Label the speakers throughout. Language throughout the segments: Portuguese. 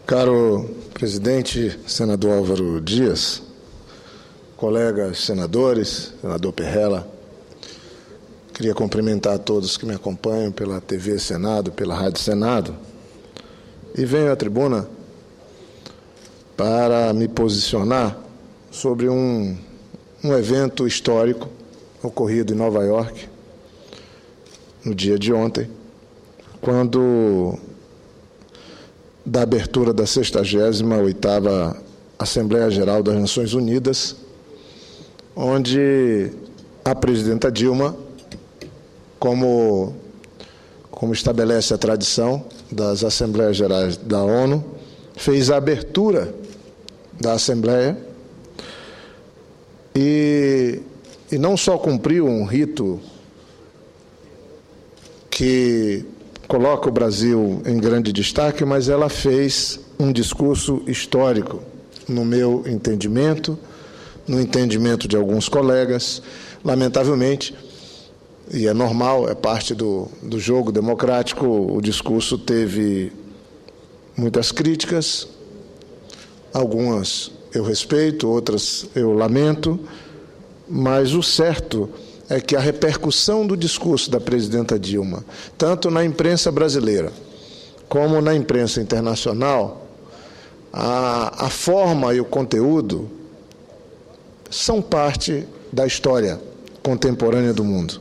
Speaker 1: Caro presidente, senador Álvaro Dias, colegas senadores, senador Perrella, queria cumprimentar a todos que me acompanham pela TV Senado, pela Rádio Senado, e venho à tribuna para me posicionar sobre um evento histórico ocorrido em Nova York, no dia de ontem, quando da abertura da 68ª Assembleia Geral das Nações Unidas, onde a presidenta Dilma, como estabelece a tradição das Assembleias Gerais da ONU, fez a abertura da Assembleia e não só cumpriu um rito que coloca o Brasil em grande destaque, mas ela fez um discurso histórico, no meu entendimento, no entendimento de alguns colegas. Lamentavelmente, e é normal, é parte do jogo democrático, o discurso teve muitas críticas, algumas eu respeito, outras eu lamento, mas o certo é que a repercussão do discurso da presidenta Dilma, tanto na imprensa brasileira como na imprensa internacional, a forma e o conteúdo são parte da história contemporânea do mundo.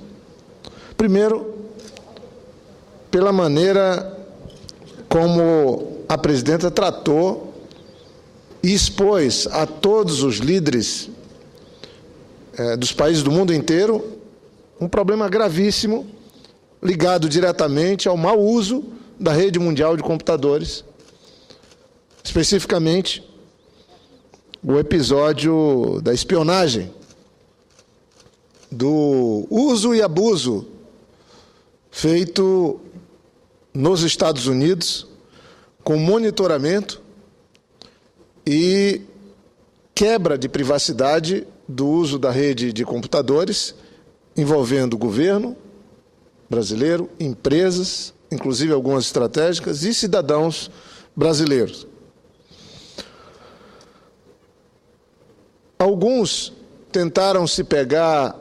Speaker 1: Primeiro, pela maneira como a presidenta tratou e expôs a todos os líderes dos países do mundo inteiro um problema gravíssimo ligado diretamente ao mau uso da rede mundial de computadores, especificamente o episódio da espionagem, do uso e abuso feito nos Estados Unidos com monitoramento e quebra de privacidade do uso da rede de computadores, envolvendo o governo brasileiro, empresas, inclusive algumas estratégicas, e cidadãos brasileiros. Alguns tentaram se pegar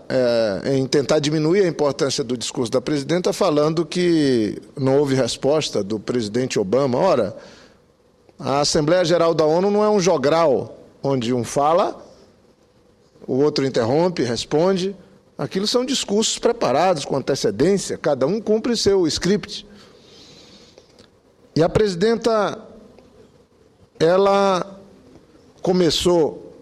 Speaker 1: em tentar diminuir a importância do discurso da presidenta, falando que não houve resposta do presidente Obama. Ora, a Assembleia Geral da ONU não é um jogral onde um fala, o outro interrompe, responde. Aquilo são discursos preparados com antecedência, cada um cumpre seu script. E a presidenta, ela começou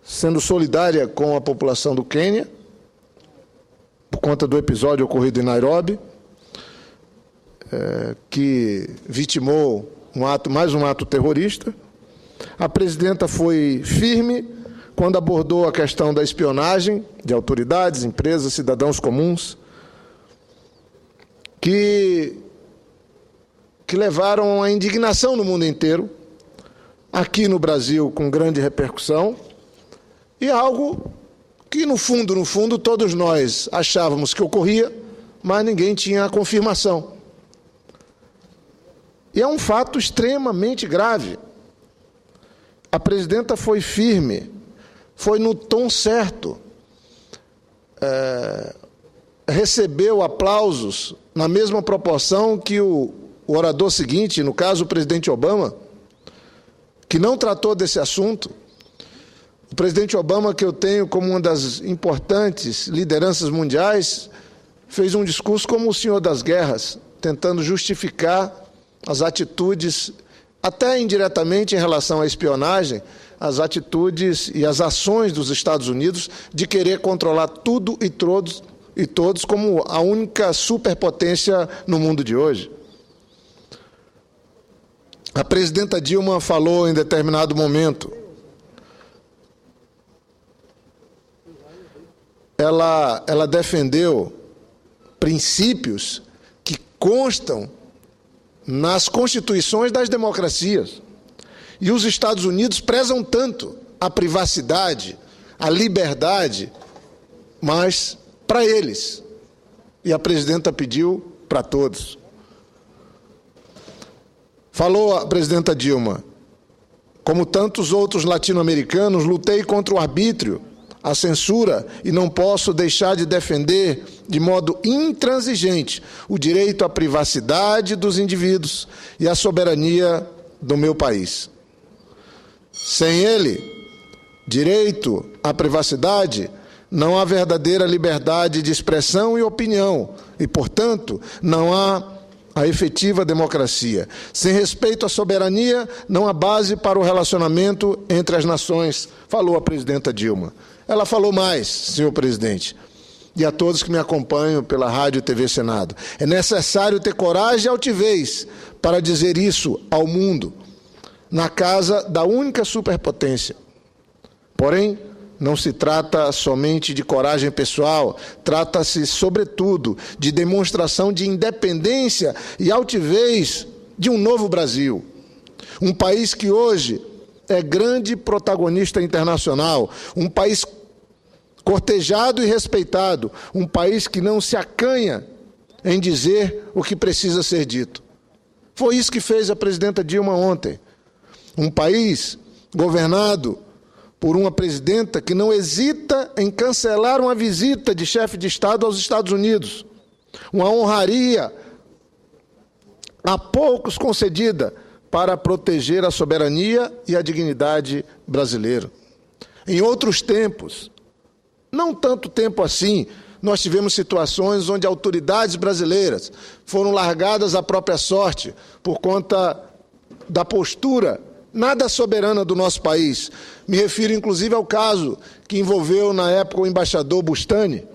Speaker 1: sendo solidária com a população do Quênia, por conta do episódio ocorrido em Nairobi, que vitimou mais um ato terrorista. A presidenta foi firme quando abordou a questão da espionagem de autoridades, empresas, cidadãos comuns, que levaram à indignação no mundo inteiro, aqui no Brasil com grande repercussão, e algo que, no fundo, todos nós achávamos que ocorria, mas ninguém tinha a confirmação. E é um fato extremamente grave. A presidenta foi firme, foi no tom certo, recebeu aplausos na mesma proporção que o orador seguinte, no caso o presidente Obama, que não tratou desse assunto. O presidente Obama, que eu tenho como uma das importantes lideranças mundiais, fez um discurso como o senhor das guerras, tentando justificar as atitudes, até indiretamente em relação à espionagem, as atitudes e as ações dos Estados Unidos de querer controlar tudo e todos como a única superpotência no mundo de hoje. A presidenta Dilma falou em determinado momento, ela defendeu princípios que constam nas constituições das democracias. E os Estados Unidos prezam tanto a privacidade, a liberdade, mas para eles. E a presidenta pediu para todos. Falou a presidenta Dilma: como tantos outros latino-americanos, lutei contra o arbítrio, a censura, e não posso deixar de defender de modo intransigente o direito à privacidade dos indivíduos e à soberania do meu país. Sem ele, direito à privacidade, não há verdadeira liberdade de expressão e opinião e, portanto, não há a efetiva democracia. Sem respeito à soberania, não há base para o relacionamento entre as nações, falou a presidenta Dilma. Ela falou mais, senhor presidente, e a todos que me acompanham pela Rádio e TV Senado. É necessário ter coragem e altivez para dizer isso ao mundo, na casa da única superpotência. Porém, não se trata somente de coragem pessoal, trata-se, sobretudo, de demonstração de independência e altivez de um novo Brasil. Um país que hoje é grande protagonista internacional, um país cortejado e respeitado, um país que não se acanha em dizer o que precisa ser dito. Foi isso que fez a presidenta Dilma ontem. Um país governado por uma presidenta que não hesita em cancelar uma visita de chefe de Estado aos Estados Unidos. Uma honraria há poucos concedida para proteger a soberania e a dignidade brasileira. Em outros tempos, não tanto tempo assim, nós tivemos situações onde autoridades brasileiras foram largadas à própria sorte por conta da postura nada soberana do nosso país. Me refiro, inclusive, ao caso que envolveu, na época, o embaixador Bustani,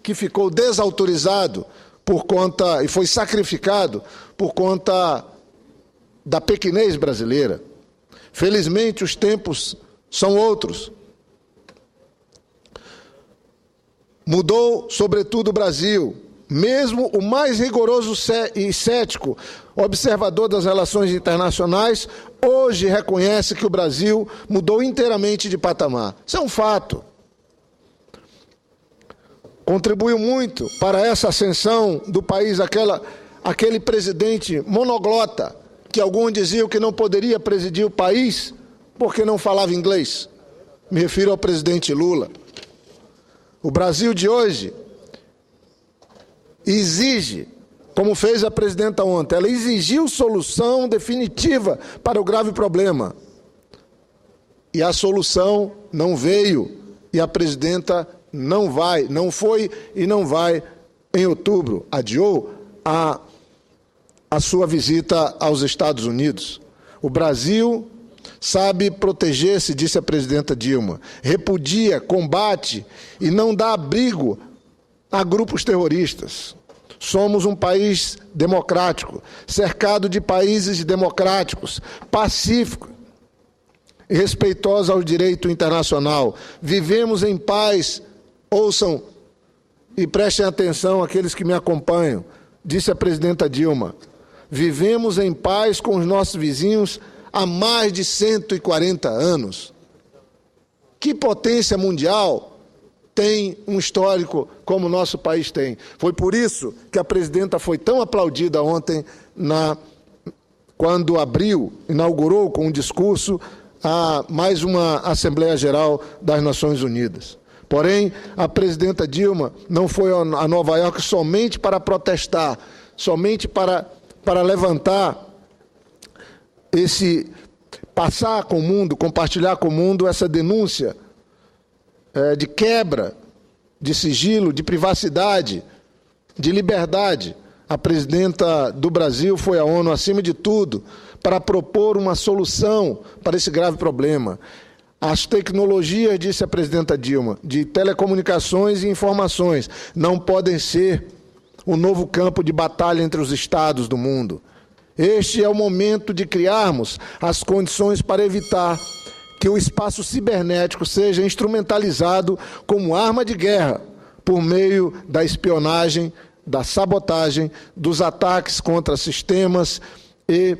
Speaker 1: que ficou desautorizado por conta, e foi sacrificado por conta da pequenez brasileira. Felizmente, os tempos são outros. Mudou, sobretudo, o Brasil. Mesmo o mais rigoroso e cético observador das relações internacionais hoje reconhece que o Brasil mudou inteiramente de patamar. Isso é um fato. Contribuiu muito para essa ascensão do país aquele presidente monoglota, que alguns diziam que não poderia presidir o país porque não falava inglês. Me refiro ao presidente Lula. O Brasil de hoje exige, como fez a presidenta ontem, ela exigiu solução definitiva para o grave problema. E a solução não veio, e a presidenta não foi e não vai em outubro, adiou a sua visita aos Estados Unidos. O Brasil sabe proteger-se, disse a presidenta Dilma, repudia, combate e não dá abrigo a grupos terroristas. Somos um país democrático, cercado de países democráticos, pacífico e respeitoso ao direito internacional. Vivemos em paz, ouçam e prestem atenção aqueles que me acompanham, disse a presidenta Dilma. Vivemos em paz com os nossos vizinhos há mais de 140 anos. Que potência mundial tem um histórico como o nosso país tem. Foi por isso que a presidenta foi tão aplaudida ontem, quando inaugurou com um discurso mais uma Assembleia Geral das Nações Unidas. Porém, a presidenta Dilma não foi a Nova York somente para protestar, somente para levantar passar com o mundo, compartilhar com o mundo essa denúncia de quebra de sigilo, de privacidade, de liberdade. A presidenta do Brasil foi à ONU, acima de tudo, para propor uma solução para esse grave problema. As tecnologias, disse a presidenta Dilma, de telecomunicações e informações, não podem ser o novo campo de batalha entre os estados do mundo. Este é o momento de criarmos as condições para evitar que o espaço cibernético seja instrumentalizado como arma de guerra por meio da espionagem, da sabotagem, dos ataques contra sistemas e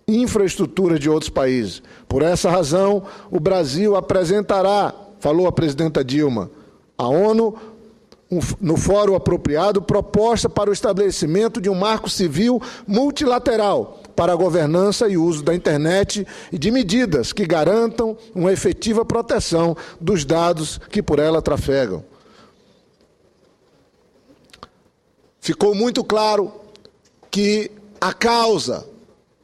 Speaker 1: infraestrutura de outros países. Por essa razão, o Brasil apresentará, falou a presidenta Dilma, à ONU, no fórum apropriado, proposta para o estabelecimento de um marco civil multilateral para a governança e uso da internet e de medidas que garantam uma efetiva proteção dos dados que por ela trafegam. Ficou muito claro que a causa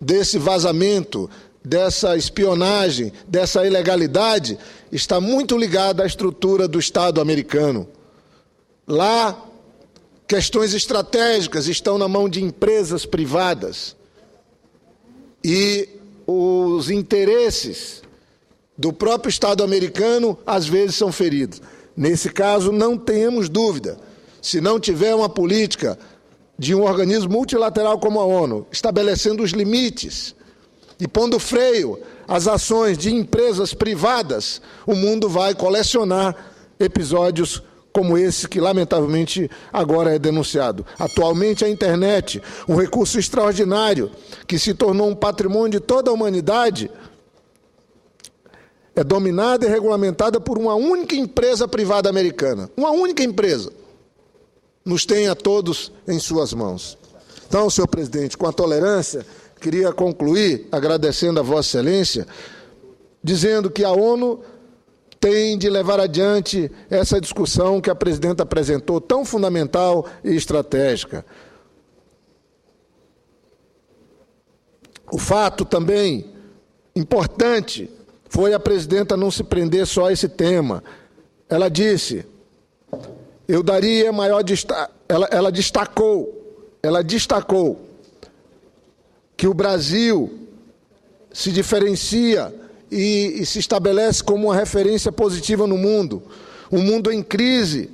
Speaker 1: desse vazamento, dessa espionagem, dessa ilegalidade, está muito ligada à estrutura do Estado americano. Lá, questões estratégicas estão na mão de empresas privadas e os interesses do próprio Estado americano, às vezes, são feridos. Nesse caso, não temos dúvida. Se não tiver uma política de um organismo multilateral como a ONU, estabelecendo os limites e pondo freio às ações de empresas privadas, o mundo vai colecionar episódios como esse que, lamentavelmente, agora é denunciado. Atualmente, a internet, um recurso extraordinário que se tornou um patrimônio de toda a humanidade, é dominada e regulamentada por uma única empresa privada americana. Uma única empresa. Nos tem a todos em suas mãos. Então, senhor presidente, com a tolerância, queria concluir agradecendo a Vossa Excelência, dizendo que a ONU tem de levar adiante essa discussão que a presidenta apresentou, tão fundamental e estratégica. O fato também importante foi a presidenta não se prender só a esse tema. Ela disse, eu daria maior destaque, ela destacou que o Brasil se diferencia e se estabelece como uma referência positiva no mundo. Um mundo em crise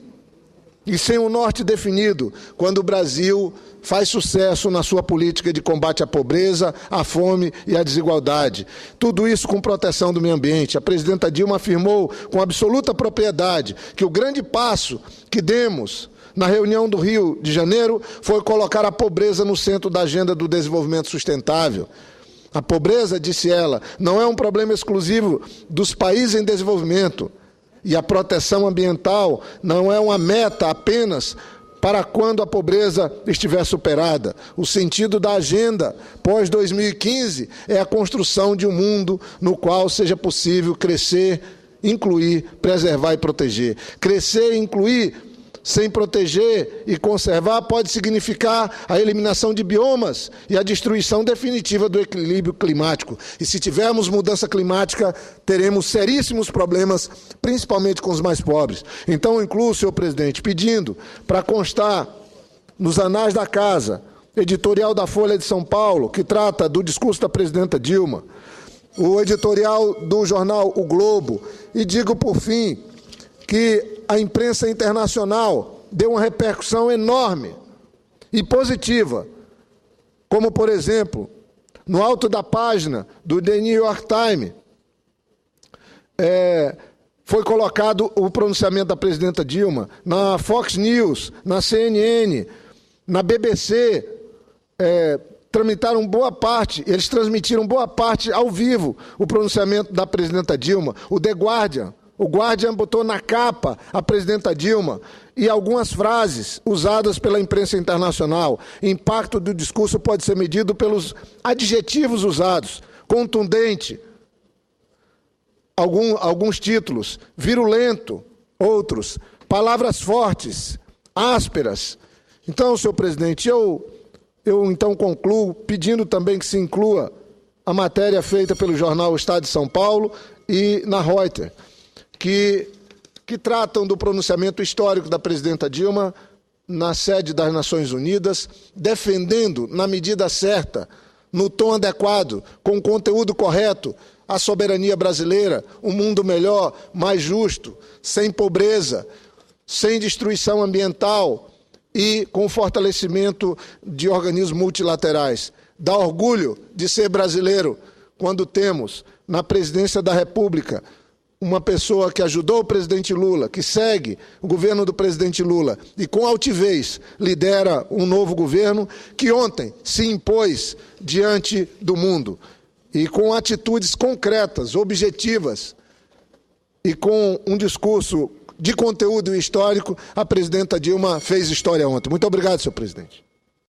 Speaker 1: e sem um norte definido, quando o Brasil faz sucesso na sua política de combate à pobreza, à fome e à desigualdade. Tudo isso com proteção do meio ambiente. A presidenta Dilma afirmou com absoluta propriedade que o grande passo que demos na reunião do Rio de Janeiro foi colocar a pobreza no centro da agenda do desenvolvimento sustentável. A pobreza, disse ela, não é um problema exclusivo dos países em desenvolvimento. E a proteção ambiental não é uma meta apenas para quando a pobreza estiver superada. O sentido da agenda pós-2015 é a construção de um mundo no qual seja possível crescer, incluir, preservar e proteger. Crescer e incluir sem proteger e conservar pode significar a eliminação de biomas e a destruição definitiva do equilíbrio climático. E se tivermos mudança climática, teremos seríssimos problemas, principalmente com os mais pobres. Então, incluo, senhor presidente, pedindo para constar nos anais da Casa, editorial da Folha de São Paulo, que trata do discurso da presidenta Dilma, o editorial do jornal O Globo, e digo, por fim, que a imprensa internacional deu uma repercussão enorme e positiva, como, por exemplo, no alto da página do The New York Times, foi colocado o pronunciamento da presidenta Dilma, na Fox News, na CNN, na BBC, eles transmitiram boa parte ao vivo o pronunciamento da presidenta Dilma. O Guardian botou na capa a presidenta Dilma e algumas frases usadas pela imprensa internacional. O impacto do discurso pode ser medido pelos adjetivos usados. Contundente, alguns títulos. Virulento, outros. Palavras fortes, ásperas. Então, senhor presidente, eu então concluo pedindo também que se inclua a matéria feita pelo jornal Estado de São Paulo e na Reuters, que tratam do pronunciamento histórico da presidenta Dilma na sede das Nações Unidas, defendendo, na medida certa, no tom adequado, com o conteúdo correto, a soberania brasileira, um mundo melhor, mais justo, sem pobreza, sem destruição ambiental e com fortalecimento de organismos multilaterais. Dá orgulho de ser brasileiro quando temos, na presidência da República, uma pessoa que ajudou o presidente Lula, que segue o governo do presidente Lula e com altivez lidera um novo governo que ontem se impôs diante do mundo e com atitudes concretas, objetivas e com um discurso de conteúdo histórico, a presidenta Dilma fez história ontem. Muito obrigado, senhor presidente.